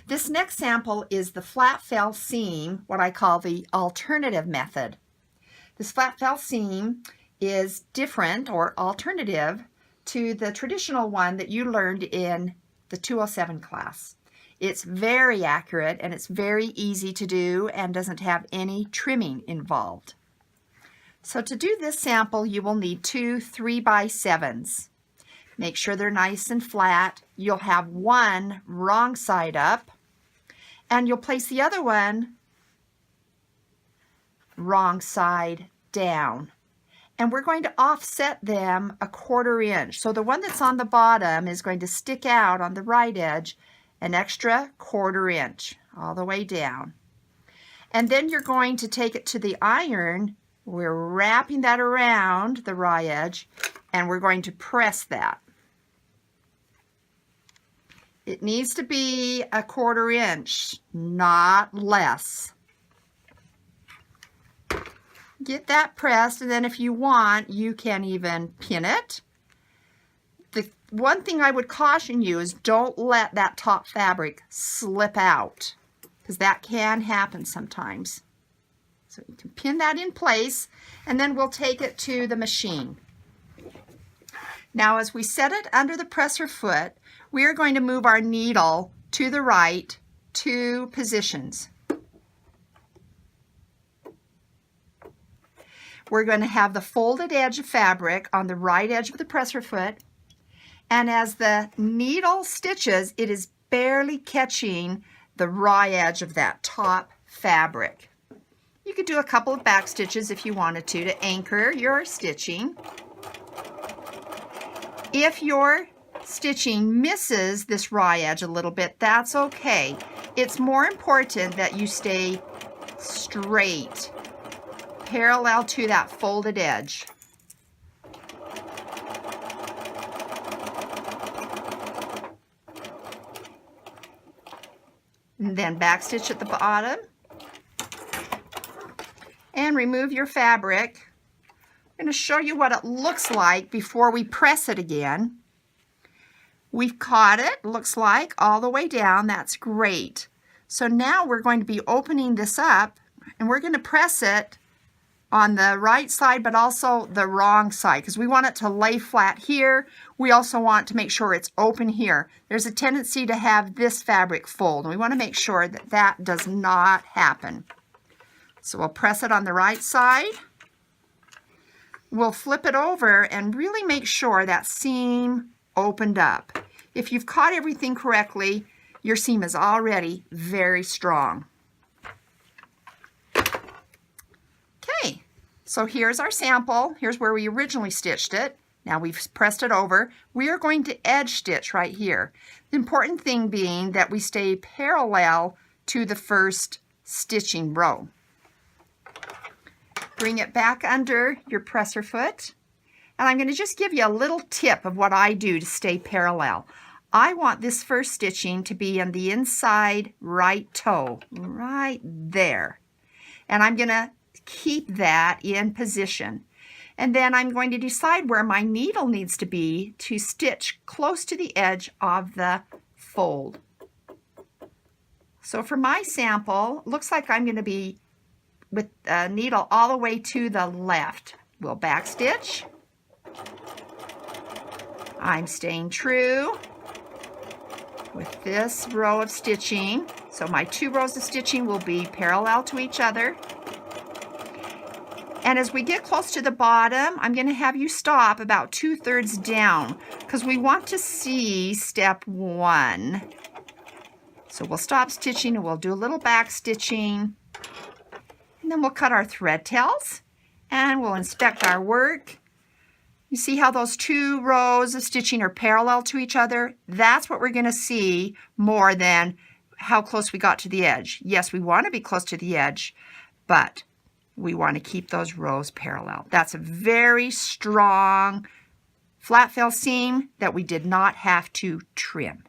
This next sample is the flat fell seam, what I call the alternative method. This flat fell seam is different or alternative to the traditional one that you learned in the 207 class. It's very accurate and it's very easy to do and doesn't have any trimming involved. So to do this sample, you will need two 3x7s. Make sure they're nice and flat. You'll have one wrong side up, and you'll place the other one wrong side down. And we're going to offset them 1/4 inch. So the one that's on the bottom is going to stick out on the right edge an extra 1/4 inch all the way down. And then you're going to take it to the iron. We're wrapping that around the raw edge, and we're going to press that. It needs to be 1/4 inch, not less. Get that pressed, and then if you want, you can even pin it. The one thing I would caution you is don't let that top fabric slip out, because that can happen sometimes. So you can pin that in place, and then we'll take it to the machine. Now as we set it under the presser foot, we are going to move our needle to the right 2 positions. We're going to have the folded edge of fabric on the right edge of the presser foot, and as the needle stitches, it is barely catching the raw edge of that top fabric. You could do a couple of back stitches if you wanted to anchor your stitching. If your stitching misses this raw edge a little bit, that's okay. It's more important that you stay straight, parallel to that folded edge. And then back stitch at the bottom and remove your fabric. I'm going to show you what it looks like before we press it again. We've caught it, looks like, all the way down. That's great. So now we're going to be opening this up, and we're going to press it on the right side, but also the wrong side, because we want it to lay flat here. We also want to make sure it's open here. There's a tendency to have this fabric fold, and we want to make sure that that does not happen. So we'll press it on the right side. We'll flip it over and really make sure that seam opened up. If you've caught everything correctly, your seam is already very strong. Okay, so here's our sample. Here's where we originally stitched it. Now we've pressed it over. We are going to edge stitch right here. The important thing being that we stay parallel to the first stitching row. Bring it back under your presser foot. And I'm going to just give you a little tip of what I do to stay parallel. I want this first stitching to be on the inside right toe, right there. And I'm going to keep that in position. And then I'm going to decide where my needle needs to be to stitch close to the edge of the fold. So for my sample, looks like I'm going to be with the needle all the way to the left. We'll back stitch. I'm staying true with this row of stitching. So my 2 rows of stitching will be parallel to each other. And as we get close to the bottom, I'm going to have you stop about 2/3 down, because we want to see step 1. So we'll stop stitching and we'll do a little back stitching. And then we'll cut our thread tails and we'll inspect our work. You see how those 2 rows of stitching are parallel to each other? That's what we're going to see more than how close we got to the edge. Yes, we want to be close to the edge, but we want to keep those rows parallel. That's a very strong flat fell seam that we did not have to trim.